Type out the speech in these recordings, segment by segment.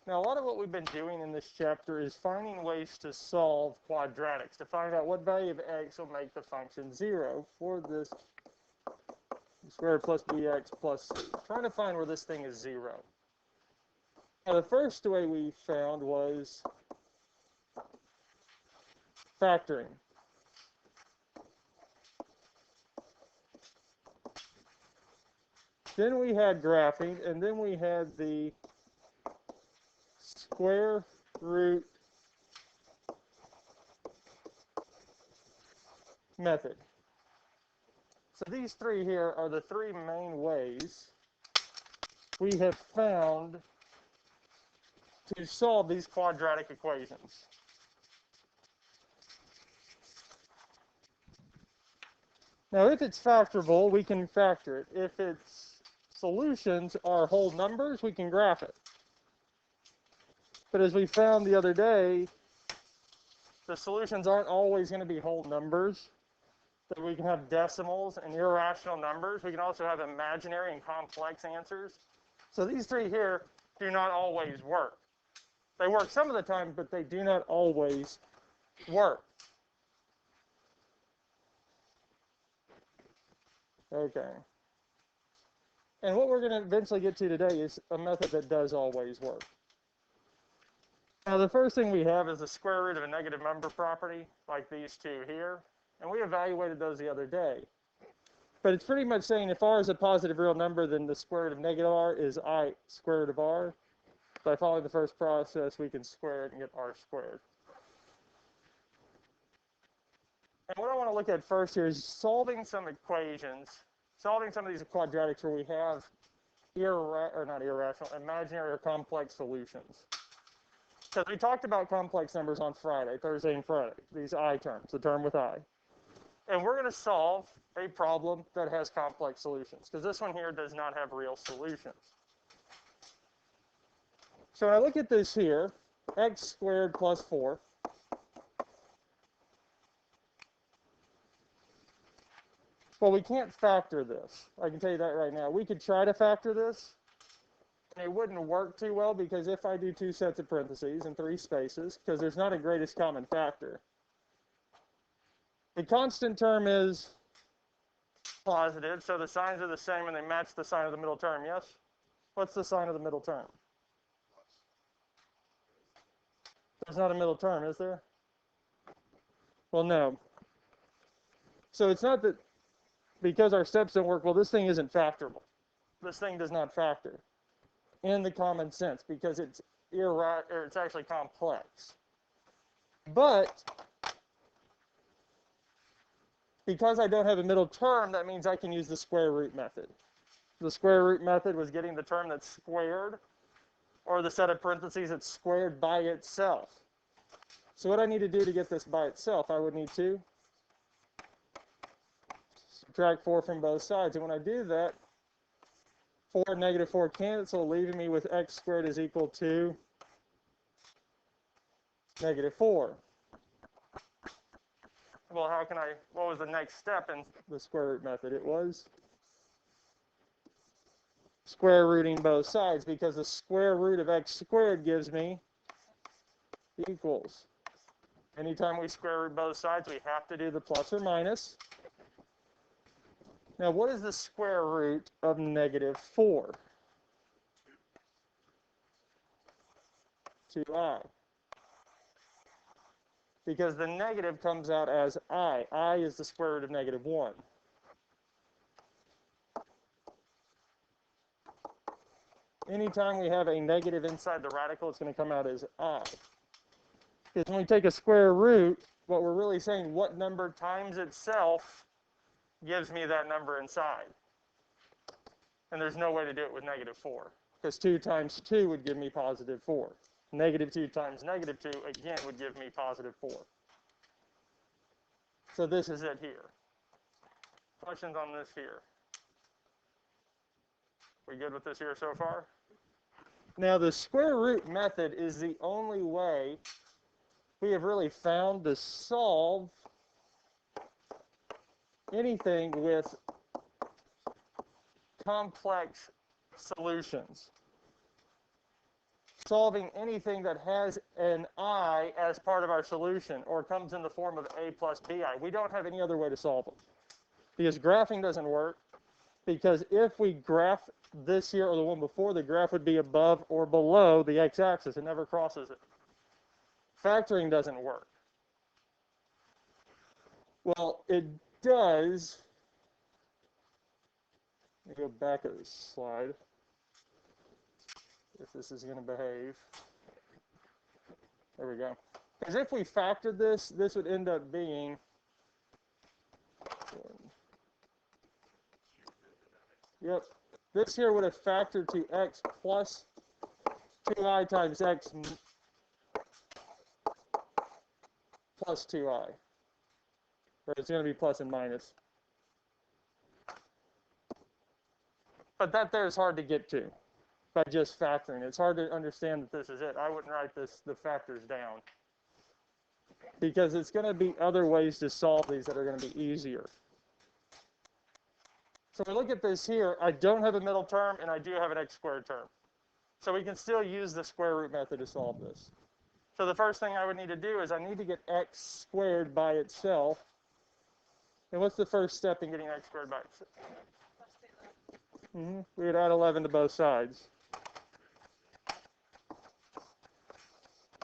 Now, a lot of what we've been doing in this chapter is finding ways to solve quadratics, to find out what value of x will make the function 0 for this squared plus bx plus c. Trying to find where this thing is 0. Now, the first way we found was factoring. Then we had graphing, and then we had the square root method. So these three here are the three main ways we have found to solve these quadratic equations. Now, if it's factorable, we can factor it. If its solutions are whole numbers, we can graph it. But as we found the other day, the solutions aren't always going to be whole numbers. That we can have decimals and irrational numbers. We can also have imaginary and complex answers. So these three here do not always work. They work some of the time, but they do not always work. Okay. And what we're going to eventually get to today is a method that does always work. Now, the first thing we have is the square root of a negative number property, like these two here. And we evaluated those the other day. But it's pretty much saying if r is a positive real number, then the square root of negative r is I square root of r. By following the first process, we can square it and get r squared. And what I want to look at first here is solving some equations, solving some of these quadratics where we have imaginary or complex solutions. Because we talked about complex numbers on Thursday and Friday, these I terms, the term with I. And we're going to solve a problem that has complex solutions, because this one here does not have real solutions. So when I look at this here, x squared plus 4. Well, we can't factor this. I can tell you that right now. We could try to factor this, and it wouldn't work too well, because if I do 2 sets of parentheses and 3 spaces, because there's not a greatest common factor. The constant term is positive, so the signs are the same and they match the sign of the middle term, yes? What's the sign of the middle term? There's not a middle term, is there? Well, no. So it's not that because our steps don't work, well, this thing isn't factorable. This thing does not factor in the common sense, because it's actually complex. But because I don't have a middle term, that means I can use the square root method. The square root method was getting the term that's squared, or the set of parentheses that's squared by itself. So what I need to do to get this by itself, I would need to subtract 4 from both sides. And when I do that, 4 and negative 4 cancel, leaving me with x squared is equal to negative 4. Well, what was the next step in the square root method? It was square rooting both sides, because the square root of x squared gives me equals. Anytime we square root both sides, we have to do the plus or minus. Now, what is the square root of negative 4? 2i. Because the negative comes out as I. I is the square root of negative 1. Anytime we have a negative inside the radical, it's going to come out as I. Because when we take a square root, what we're really saying, what number times itself gives me that number inside. And there's no way to do it with negative 4. Because 2 times 2 would give me positive 4. Negative 2 times negative 2, again, would give me positive 4. So this is it here. Questions on this here? We good with this here so far? Now, the square root method is the only way we have really found to solve anything with complex solutions. solving anything that has an I as part of our solution or comes in the form of A plus BI. We don't have any other way to solve them. Because graphing doesn't work, because if we graph this here or the one before, the graph would be above or below the x-axis. It never crosses it. Factoring doesn't work. Well, it does. Let me go back a slide, if this is going to behave. There we go. Because if we factored this, this would end up being, yep, this here would have factored to x plus 2i times x plus 2i. Or it's going to be plus and minus. But that there is hard to get to by just factoring. It's hard to understand that this is it. I wouldn't write the factors down, because it's going to be other ways to solve these that are going to be easier. So we look at this here. I don't have a middle term, and I do have an x squared term. So we can still use the square root method to solve this. So the first thing I would need to do is I need to get x squared by itself. And what's the first step in getting x squared by itself? We would add 11 to both sides.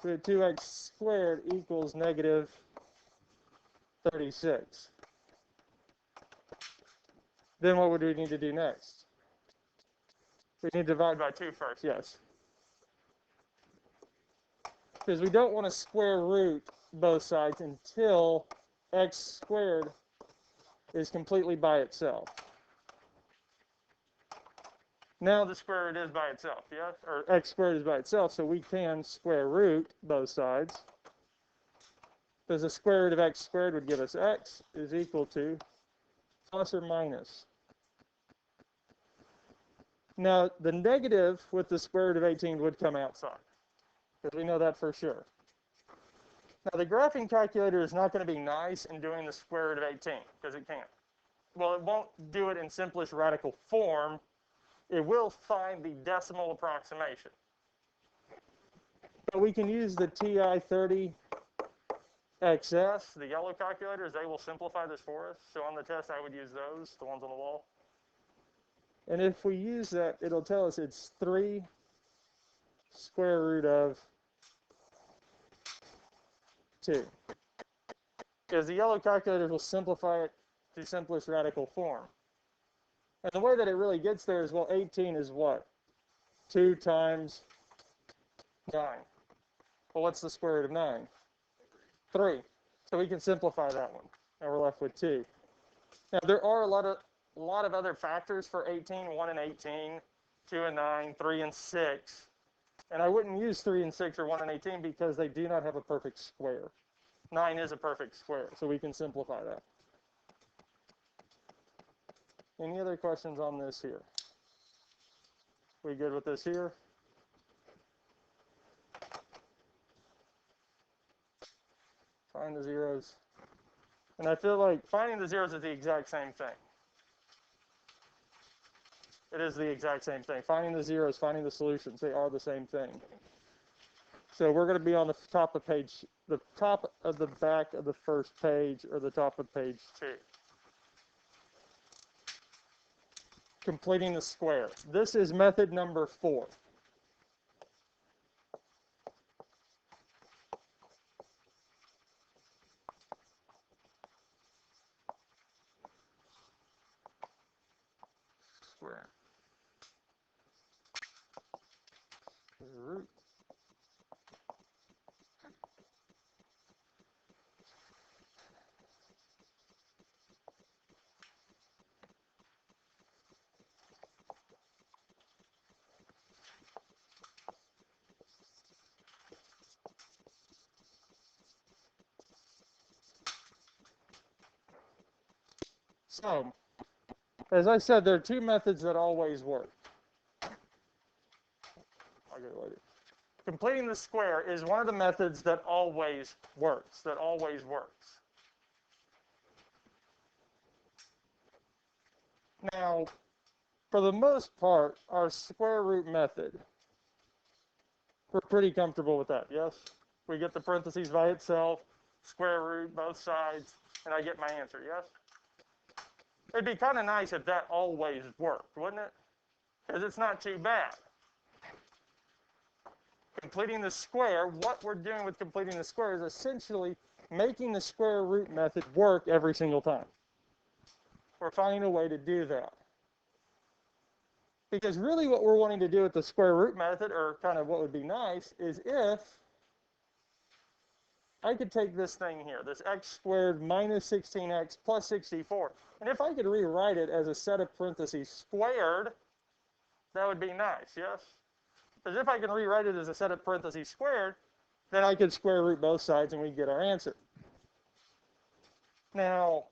So 2x squared equals negative 36. Then what would we need to do next? We need to divide by 2 first, yes. Because we don't want to square root both sides until x squared is completely by itself. Now the square root is by itself, yes? Or x squared is by itself, so we can square root both sides. Because the square root of x squared would give us x is equal to plus or minus. Now, the negative with the square root of 18 would come outside, because we know that for sure. Now, the graphing calculator is not going to be nice in doing the square root of 18, because it can't. Well, it won't do it in simplest radical form. It will find the decimal approximation. But we can use the TI-30 XS, the yellow calculators. They will simplify this for us. So on the test, I would use those, the ones on the wall. And if we use that, it'll tell us it's 3 square root of 2. Because the yellow calculators will simplify it to simplest radical form. And the way that it really gets there is, well, 18 is what? 2 times 9. Well, what's the square root of 9? 3. So we can simplify that one, and we're left with 2. Now, there are a lot of other factors for 18, 1 and 18, 2 and 9, 3 and 6. And I wouldn't use 3 and 6 or 1 and 18 because they do not have a perfect square. 9 is a perfect square, so we can simplify that. Any other questions on this here? We good with this here? Find the zeros. And I feel like finding the zeros is the exact same thing. It is the exact same thing. Finding the zeros, finding the solutions, they are the same thing. So we're going to be on the top of the back of the first page, or the top of page 2. Completing the square. This is method number 4. Square. Root. So, as I said, there are 2 methods that always work. I'll get it later. Completing the square is one of the methods that always works, Now, for the most part, our square root method We're pretty comfortable with that, yes? We get the parentheses by itself, square root both sides, and I get my answer, yes? It'd be kind of nice if that always worked, wouldn't it? Because it's not too bad. Completing the square, what we're doing with completing the square is essentially making the square root method work every single time. We're finding a way to do that. Because really what we're wanting to do with the square root method, or kind of what would be nice, is if I could take this thing here, this x squared minus 16x plus 64, and if I could rewrite it as a set of parentheses squared, that would be nice, yes? Because if I can rewrite it as a set of parentheses squared, then I could square root both sides and we get our answer. Now,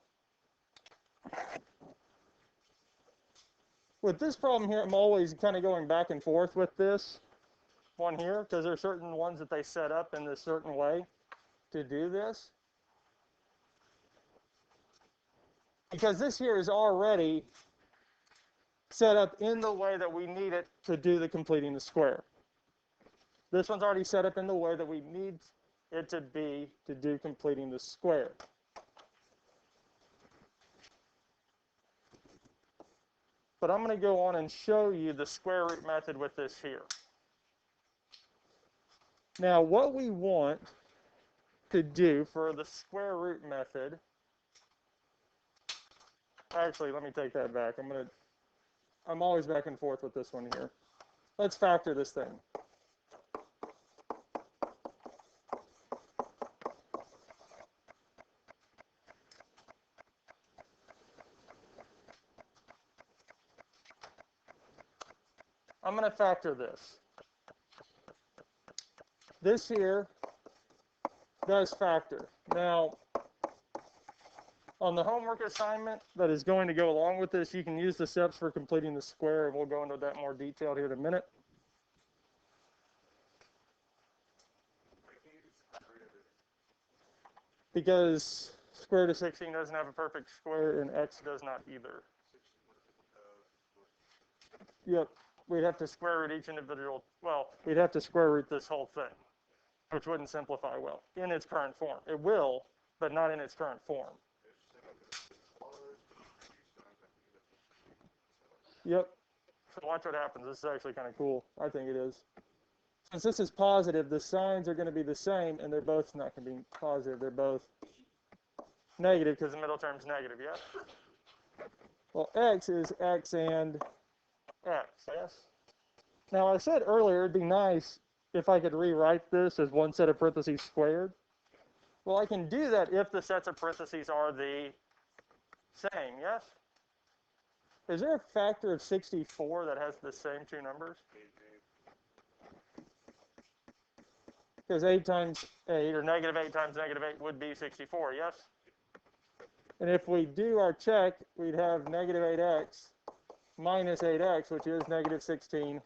with this problem here, I'm always kind of going back and forth with this one here, because there are certain ones that they set up in this certain way to do this. Because this here is already set up in the way that we need it to do the completing the square. This one's already set up in the way that we need it to be to do completing the square. But I'm going to go on and show you the square root method with this here. Now, what we want to do for the square root method, actually, let me take that back. I'm always back and forth with this one here. Let's factor this thing. I'm going to factor this. This here does factor. Now, on the homework assignment that is going to go along with this, you can use the steps for completing the square, and we'll go into that more detail here in a minute. Because square root of 16 doesn't have a perfect square, and x does not either. Yep, we'd have to square root each individual, well, we'd have to square root this whole thing, which wouldn't simplify well in its current form. It will, but not in its current form. Yep. So watch what happens. This is actually kind of cool. I think it is. Since this is positive, the signs are going to be the same, and they're both not going to be positive. They're both negative because the middle term is negative, yes? Well, x is x and x, yes? Now, I said earlier it'd be nice if I could rewrite this as one set of parentheses squared. Well, I can do that if the sets of parentheses are the same, yes? Is there a factor of 64 that has the same two numbers? Because 8 times 8, or negative 8 times negative 8 would be 64, yes? And if we do our check, we'd have negative 8x minus 8x, which is negative 16, which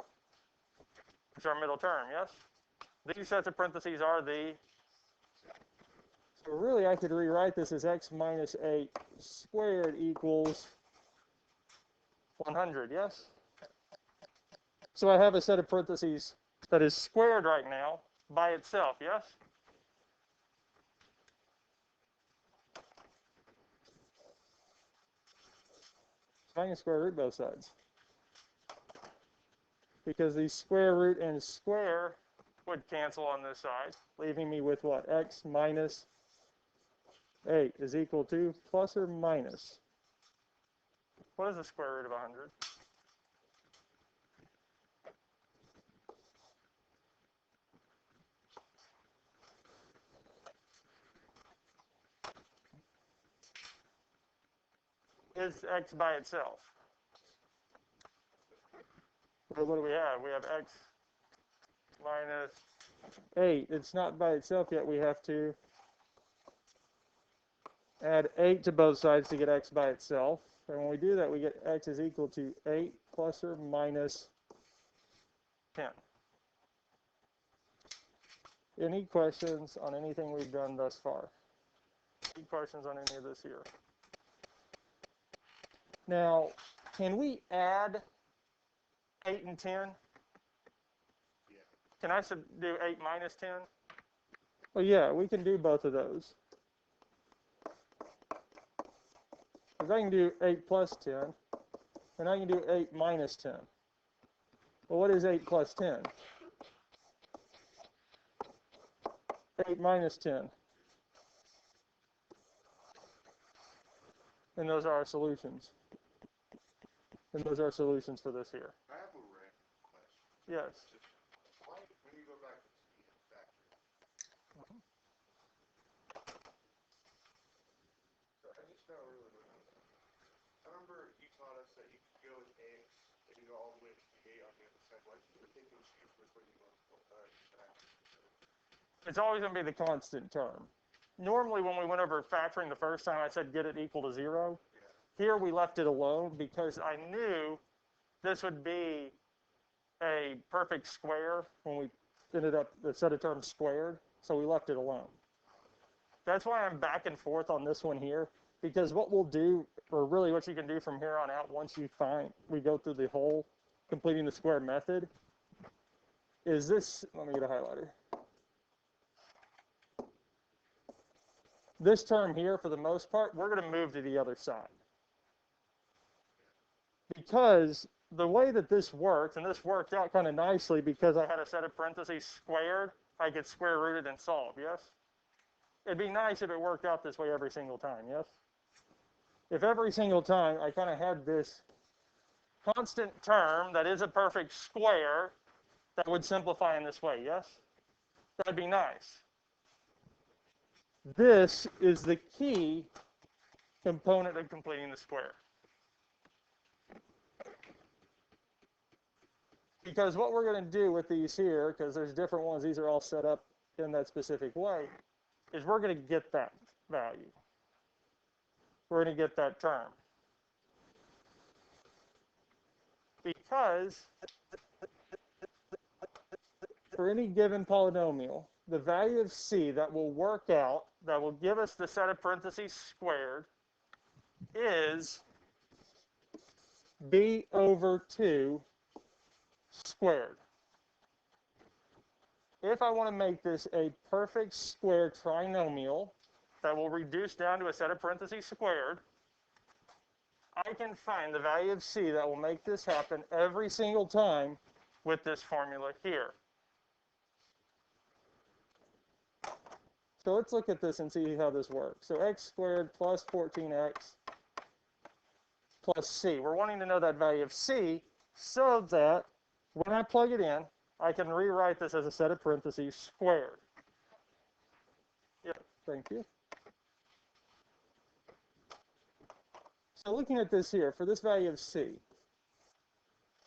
is our middle term, yes? These sets of parentheses are the... So really, I could rewrite this as x minus 8 squared equals 100, yes? So I have a set of parentheses that is squared right now by itself, yes? So I can square root both sides. Because the square root and square would cancel on this side, leaving me with what? X minus 8 is equal to plus or minus. What is the square root of 100? Is x by itself? What do we have? We have x minus 8. It's not by itself yet. We have to add 8 to both sides to get x by itself. And when we do that, we get x is equal to 8 plus or minus 10. Any questions on anything we've done thus far? Any questions on any of this here? Now, can we add 8 and 10? Can I do 8 minus 10? Well, yeah, we can do both of those. Because I can do 8 plus 10, and I can do 8 minus 10. Well, what is 8 plus 10? 8 minus 10. And those are our solutions. And those are our solutions for this here. I have a random question. Yes. Why, when you go back to the factory, so I just don't really remember. I remember you taught us that you could go with X and you go all the way to the 8 on the other side. Why did you pick and choose which way you want to go back? It's always going to be the constant term. Normally, when we went over factoring the first time, I said get it equal to 0. Yeah. Here, we left it alone because I knew this would be a perfect square when we ended up the set of terms squared, so we left it alone. That's why I'm back and forth on this one here, because what we'll do, or really what you can do from here on out once we go through the whole completing the square method, is this, let me get a highlighter. This term here, for the most part, we're going to move to the other side. Because the way that this works, and this worked out kind of nicely because I had a set of parentheses squared, I could square root it and solve, yes? It'd be nice if it worked out this way every single time, yes? If every single time I kind of had this constant term that is a perfect square that would simplify in this way, yes? That'd be nice. This is the key component of completing the square. Because what we're going to do with these here, because there's different ones, these are all set up in that specific way, is we're going to get that value. We're going to get that term. Because for any given polynomial, the value of c that will work out, that will give us the set of parentheses squared, is b over 2 squared. If I want to make this a perfect square trinomial that will reduce down to a set of parentheses squared, I can find the value of c that will make this happen every single time with this formula here. So let's look at this and see how this works. So x squared plus 14x plus c. We're wanting to know that value of c so that when I plug it in, I can rewrite this as a set of parentheses squared. Yeah, thank you. So looking at this here, for this value of c,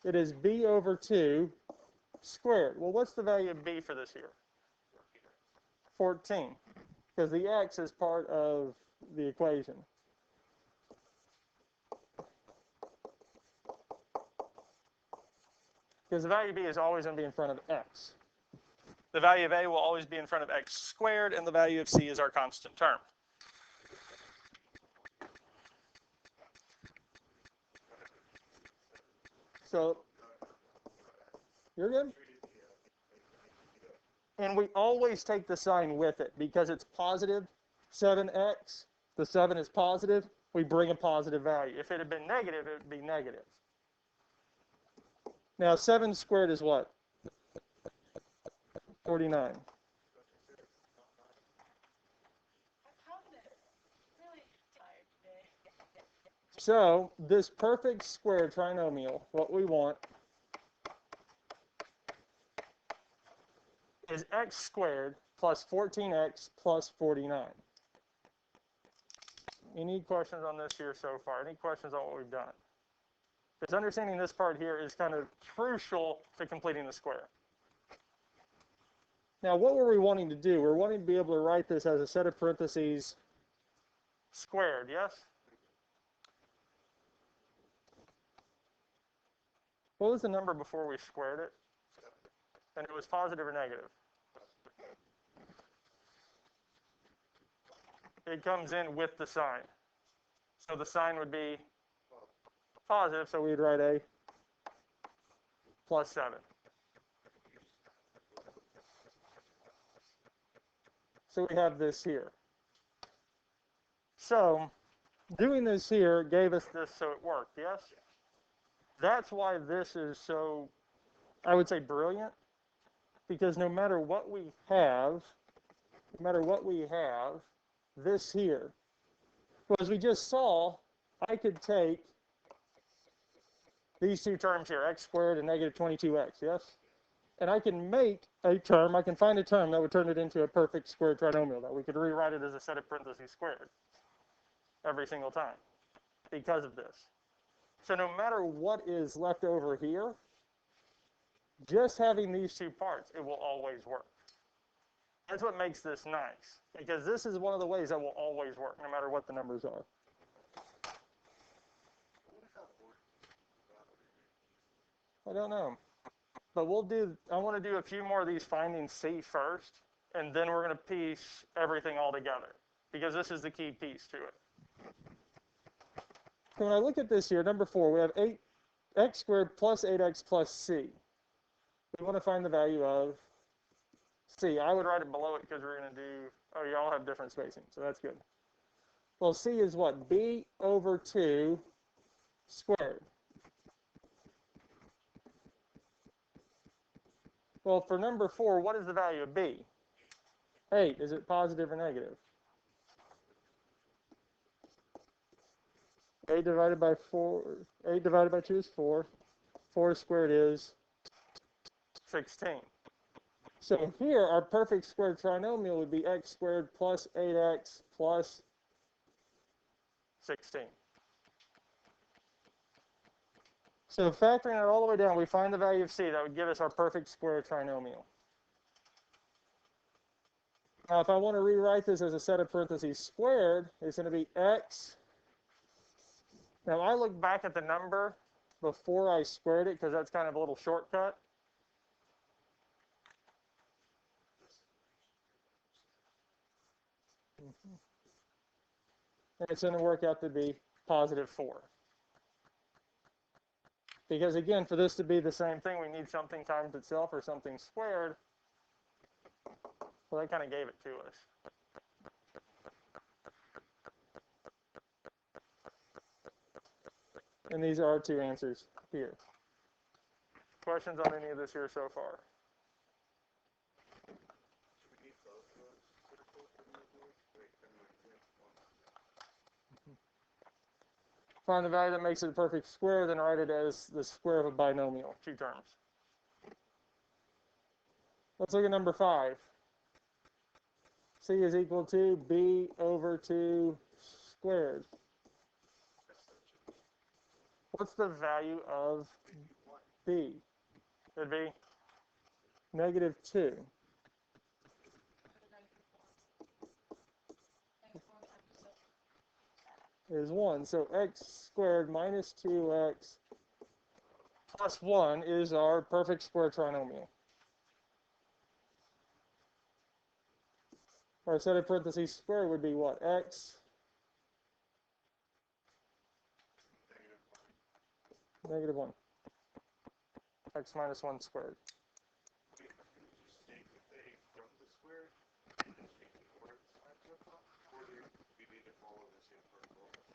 it is b over 2 squared. Well, what's the value of b for this here? 14, because the x is part of the equation. Because the value of b is always going to be in front of x. The value of a will always be in front of x squared, and the value of c is our constant term. So, you're good? And we always take the sign with it because it's positive 7x. The 7 is positive. We bring a positive value. If it had been negative, it would be negative. Now, 7 squared is what? 49. So, this perfect square trinomial, what we want is x squared plus 14x plus 49. Any questions on this here so far? Any questions on what we've done? Because understanding this part here is kind of crucial to completing the square. Now, what were we wanting to do? We're wanting to be able to write this as a set of parentheses squared, yes? What was the number before we squared it? And it was positive or negative? It comes in with the sign. So the sign would be positive, so we'd write a plus 7. So we have this here. So doing this here gave us this, so it worked, yes? That's why this is so, I would say, brilliant, because no matter what we have, this here, well, as we just saw, I could take these two terms here, x squared and negative 22x, yes? And I can make a term, I can find a term that would turn it into a perfect square trinomial, that we could rewrite it as a set of parentheses squared every single time because of this. So no matter what is left over here, just having these two parts, it will always work. That's what makes this nice, because this is one of the ways that will always work, no matter what the numbers are. I don't know. But I want to do a few more of these finding C first, and then we're going to piece everything all together, because this is the key piece to it. So when I look at this here, number 4, we have 8x squared plus 8x plus c. We want to find the value of c. I would write it below it because we're going to do, oh, you all have different spacing, so that's good. Well, c is what? b over 2 squared. Well, for number 4, what is the value of b? 8. Is it positive or negative? 8 divided by 2 is 4. 4 squared is 16. So here, our perfect square trinomial would be x squared plus 8x plus 16. So factoring it all the way down, we find the value of c. That would give us our perfect square trinomial. Now, if I want to rewrite this as a set of parentheses squared, it's going to be x. Now, I look back at the number before I squared it because that's kind of a little shortcut. And it's going to work out to be positive 4. Because again, for this to be the same thing, we need something times itself or something squared. Well, that kind of gave it to us. And these are our two answers here. Questions on any of this here so far? Find the value that makes it a perfect square, then write it as the square of a binomial, 2 terms. Let's look at number 5. C is equal to b over 2 squared. What's the value of b? It'd be negative 2. Is 1. So x squared minus 2x plus 1 is our perfect square trinomial. Our set of parentheses squared would be what? X negative 1. X minus 1 squared.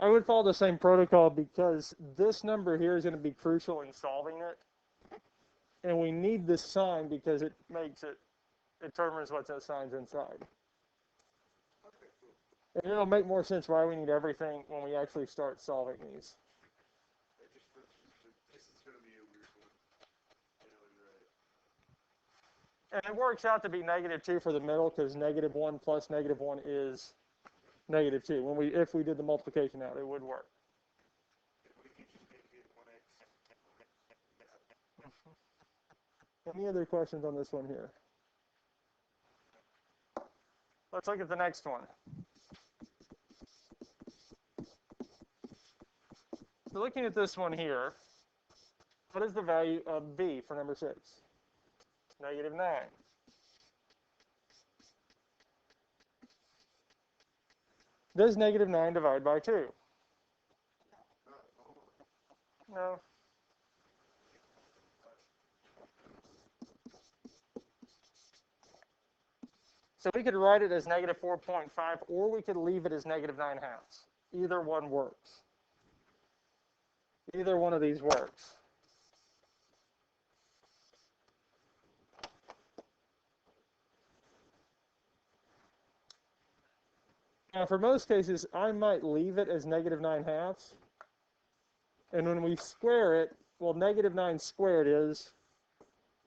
I would follow the same protocol because this number here is going to be crucial in solving it. And we need this sign because it determines what those signs inside. And it'll make more sense why we need everything when we actually start solving these. And it works out to be negative 2 for the middle because negative 1 plus negative 1 is negative 2. If we did the multiplication out, it would work. Any other questions on this one here? Let's look at the next one. So looking at this one here, what is the value of b for number 6? Negative 9. Does negative 9 divide by 2? No. So we could write it as negative 4.5, or we could leave it as negative 9/2. Either one works. Either one of these works. Now, for most cases, I might leave it as negative 9/2. And when we square it, well, negative 9 squared is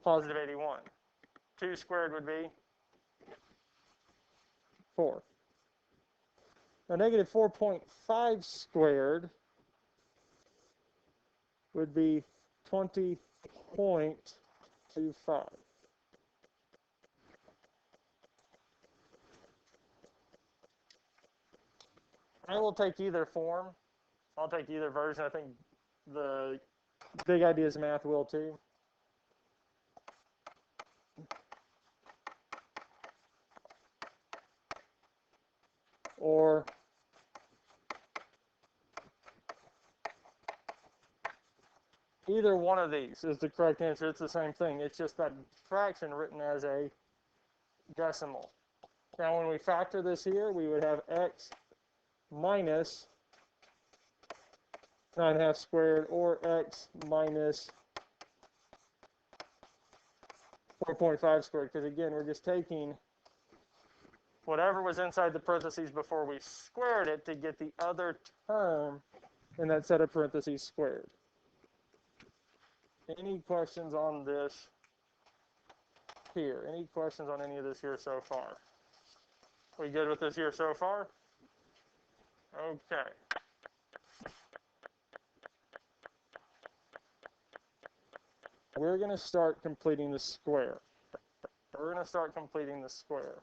positive 81. 2 squared would be 4. Now, negative 4.5 squared would be 20.25. I will take either form. I'll take either version. I think the Big Ideas Math will too. Or either one of these is the correct answer. It's the same thing. It's just that fraction written as a decimal. Now, when we factor this here, we would have x minus 9/2 squared, or x minus 4.5 squared, because again, we're just taking whatever was inside the parentheses before we squared it to get the other term in that set of parentheses squared. Any questions on this here? Any questions on any of this here so far? We good with this here so far? Okay. We're going to start completing the square. We're going to start completing the square.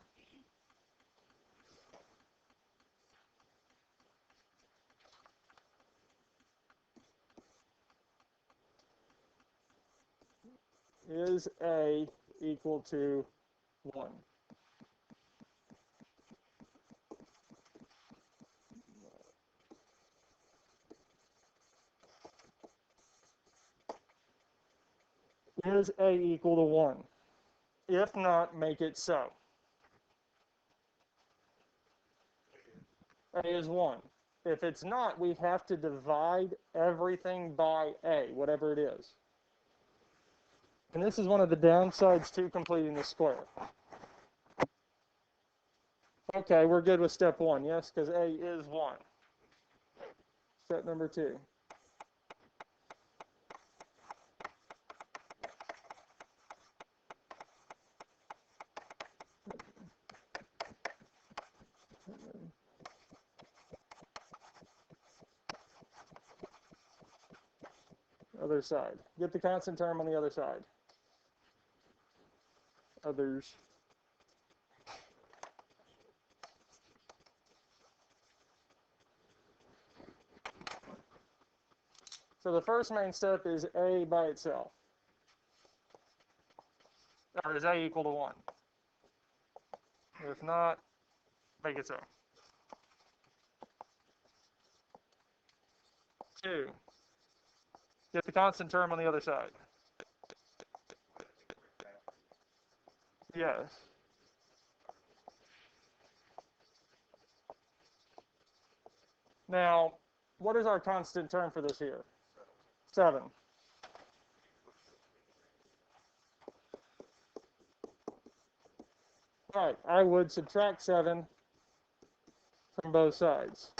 Is A equal to 1? Is A equal to 1? If not, make it so. A is 1. If it's not, we have to divide everything by A, whatever it is. And this is one of the downsides to completing the square. Okay, we're good with step 1, yes, because A is 1. Step number 2. Other side. Get the constant term on the other side. Others. So the first main step is A by itself. Or is A equal to 1? If not, make it so. 2. Get the constant term on the other side. Yes. Now, what is our constant term for this here? 7. Right, I would subtract 7 from both sides.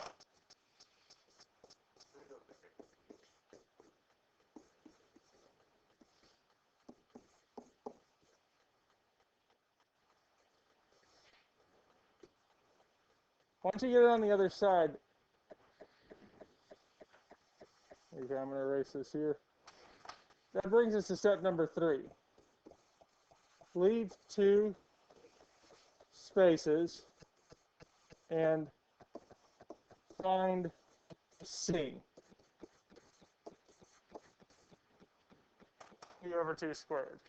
Once you get it on the other side, okay, I'm going to erase this here. That brings us to step number 3. Leave 2 spaces and find C. E over 2 squared.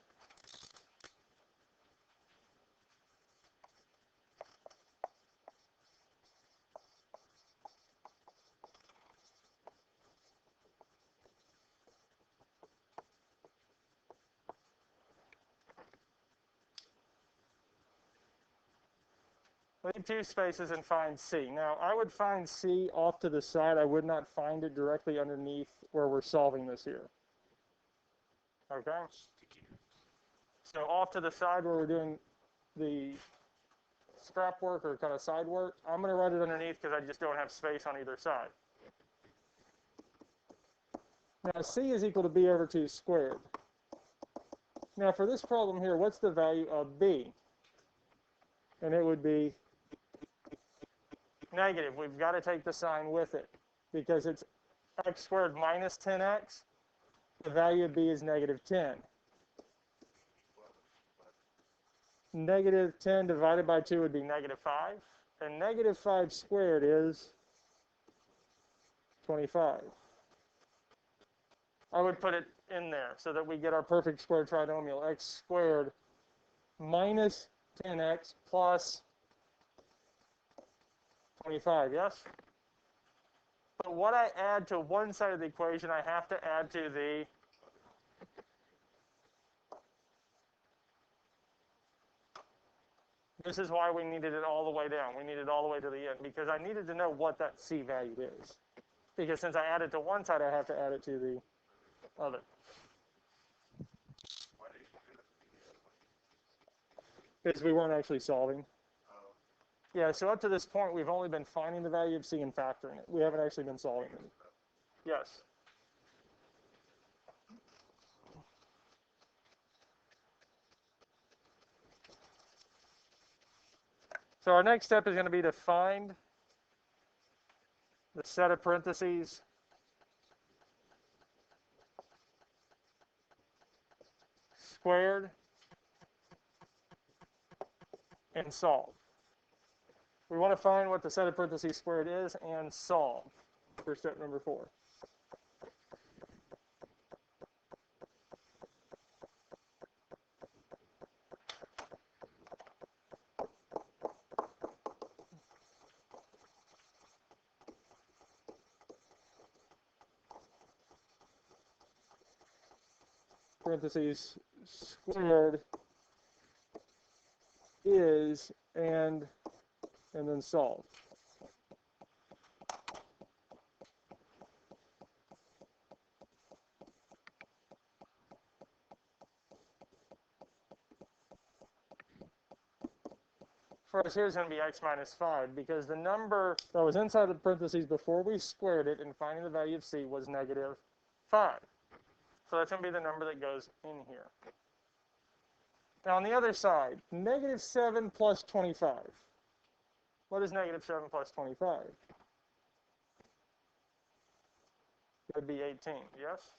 Leave two spaces and find C. Now, I would find C off to the side. I would not find it directly underneath where we're solving this here. Okay? So off to the side where we're doing the scrap work or kind of side work, I'm going to write it underneath because I just don't have space on either side. Now, C is equal to B over 2 squared. Now, for this problem here, what's the value of B? And it would be negative. We've got to take the sign with it because it's x squared minus 10x. The value of B is negative 10. Negative 10 divided by 2 would be negative 5. And negative 5 squared is 25. I would put it in there so that we get our perfect square trinomial, x squared minus 10x plus 25, yes? But what I add to one side of the equation, I have to add to the this is why we needed it all the way down. We needed it all the way to the end because I needed to know what that C value is. Because since I add it to one side, I have to add it to the other. Because we weren't actually solving. Yeah, so up to this point, we've only been finding the value of C and factoring it. We haven't actually been solving it. Yes. So our next step is going to be to find the set of parentheses squared and solve. We want to find what the set of parentheses squared is and solve for step number 4. Parentheses squared is and then solve. First, here's going to be x minus 5 because the number that was inside the parentheses before we squared it and finding the value of C was negative 5. So that's going to be the number that goes in here. Now on the other side, negative 7 plus 25. What is negative 7 plus 25? It would be 18, yes?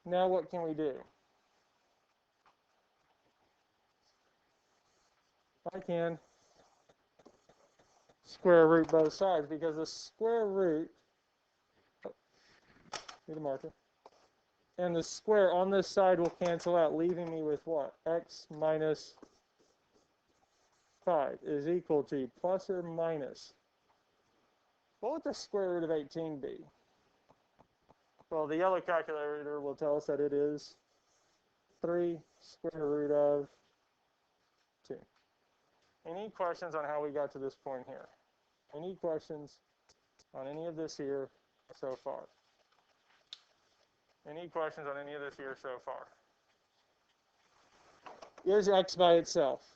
Now what can we do? I can square root both sides because the square root, need a marker, and the square on this side will cancel out, leaving me with what? X minus 5 is equal to plus or minus. What would the square root of 18 be? Well, the yellow calculator will tell us that it is 3 square root of 2. Any questions on how we got to this point here? Any questions on any of this here so far? Any questions on any of this here so far? Here's x by itself.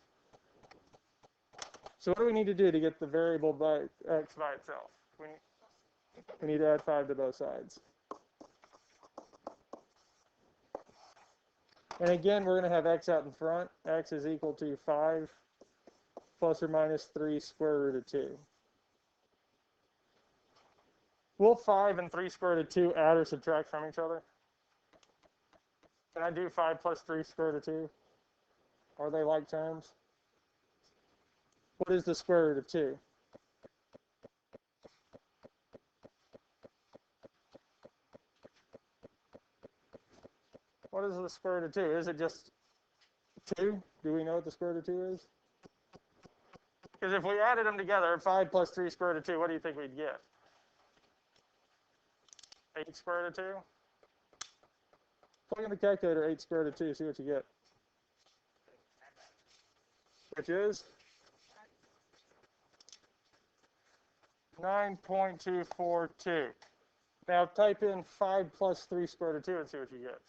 So what do we need to do to get the variable by x by itself? We need to add 5 to both sides. And again, we're going to have x out in front. X is equal to 5 plus or minus 3 square root of 2. Will 5 and 3 square root of 2 add or subtract from each other? Can I do 5 plus 3 square root of 2? Are they like terms? What is the square root of 2? What is the square root of 2? Is it just 2? Do we know what the square root of 2 is? Because if we added them together, 5 plus 3 square root of 2, what do you think we'd get? 8 square root of 2? Plug in the calculator 8 square root of 2, see what you get. which is 9.242. Now type in 5 plus 3 square root of 2 and see what you get.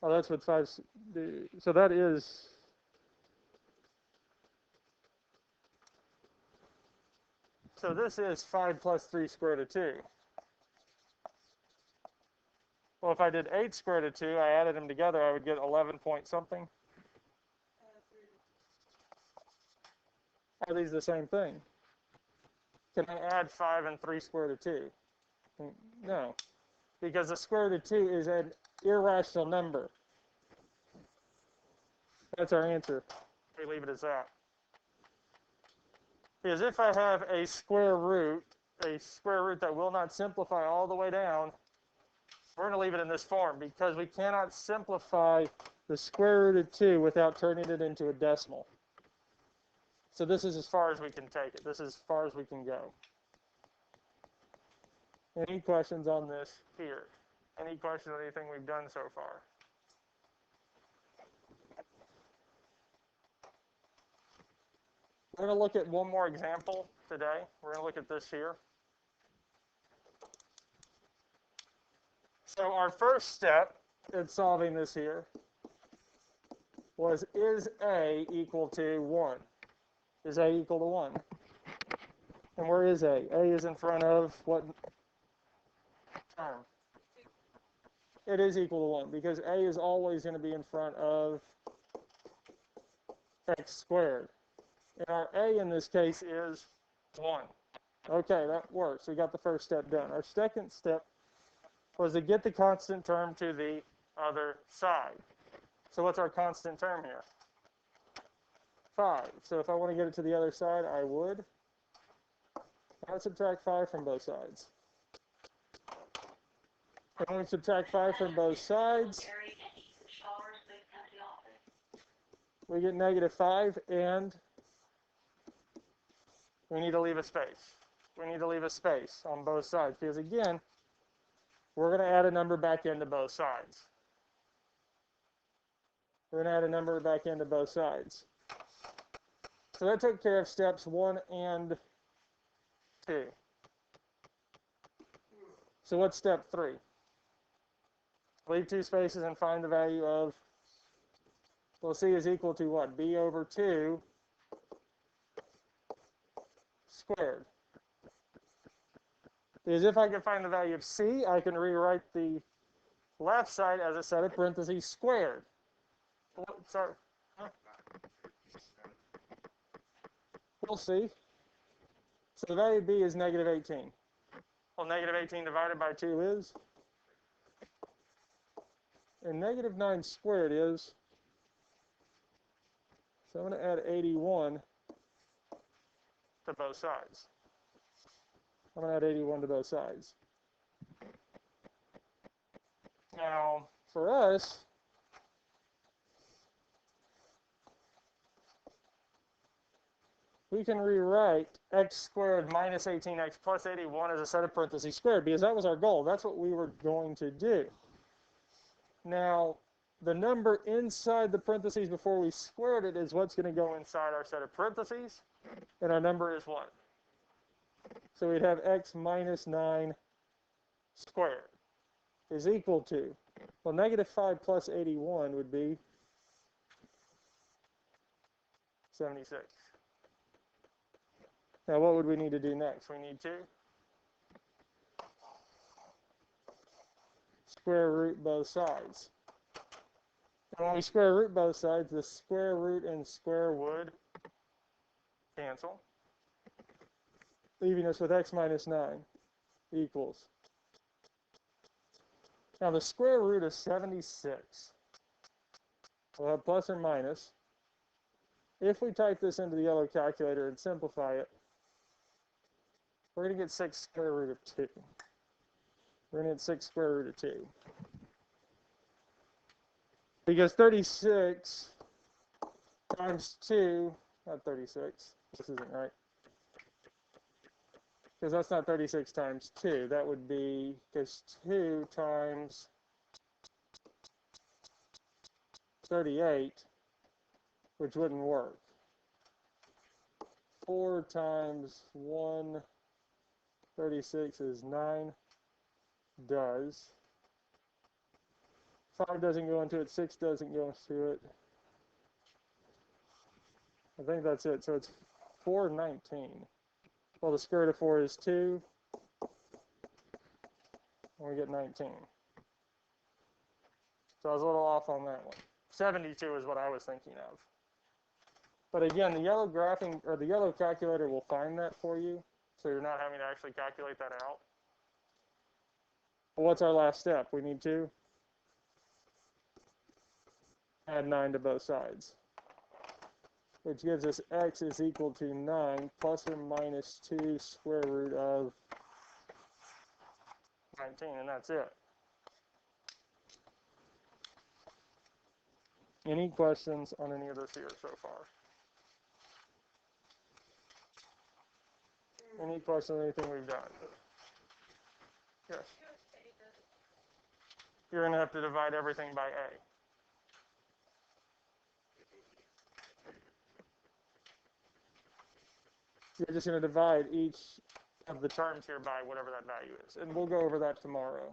Oh, that's what 5, so that is, so this is 5 plus 3 square root of 2. Well, if I did 8 square root of 2, I added them together, I would get 11 point something. Are these the same thing? Can I add 5 and 3 square root of 2? No, because the square root of 2 is an irrational number. That's our answer. We leave it as that. Because if I have a square root that will not simplify all the way down, we're going to leave it in this form because we cannot simplify the square root of 2 without turning it into a decimal. So this is as far as we can take it. This is as far as we can go. Any questions on this here? Any questions on anything we've done so far? We're going to look at one more example today. We're going to look at this here. So our first step in solving this here was, is A equal to 1? Is A equal to 1? And where is A? A is in front of what term? It is equal to 1 because A is always going to be in front of x squared. And our A in this case is 1. Okay, that works. We got the first step done. Our second step was to get the constant term to the other side. So what's our constant term here? 5. So if I want to get it to the other side, I would. I subtract 5 from both sides. And when we subtract 5 from both sides, we get negative 5, and we need to leave a space. We need to leave a space on both sides because, again, we're going to add a number back into both sides. We're going to add a number back into both sides. So that took care of steps 1 and 2. So what's step 3? Leave 2 spaces and find the value of, well, C is equal to what? B over 2 squared. Because if I can find the value of C, I can rewrite the left side as a set of parentheses squared. Sorry. Huh? We'll see. So the value of B is negative 18. Well, negative 18 divided by 2 is? And negative 9 squared is? So I'm going to add 81 to both sides. I'm going to add 81 to both sides. Now, for us, we can rewrite x squared minus 18x plus 81 as a set of parentheses squared because that was our goal. That's what we were going to do. Now, the number inside the parentheses before we squared it is what's going to go inside our set of parentheses, and our number is what? So we'd have x minus 9 squared is equal to, well, negative 5 plus 81 would be 76. Now, what would we need to do next? We need to square root both sides. And when we square root both sides, the square root and square would cancel, leaving us with x minus 9 equals. Now, the square root of 76, we'll have plus or minus. If we type this into the yellow calculator and simplify it, we're going to get 6 square root of 2. We're going to get 6 square root of 2. Because 36 times 2, not 36, this isn't right. Because that's not 36 times 2. That would be, because 2 times 38 which wouldn't work. 4 times 136 is 9. Does. 5 doesn't go into it. 6 doesn't go into it. I think that's it. So it's 419. Well, the square root of 4 is 2. And we get 19. So I was a little off on that one. 72 is what I was thinking of. But again, the yellow graphing or the yellow calculator will find that for you, so you're not having to actually calculate that out. But what's our last step? We need to add 9 to both sides, which gives us x is equal to 9 plus or minus 2 square root of 19, and that's it. Any questions on any of this here so far? Any questions on anything we've done? Yes. You're going to have to divide everything by a. You're just going to divide each of the terms here by whatever that value is. And we'll go over that tomorrow.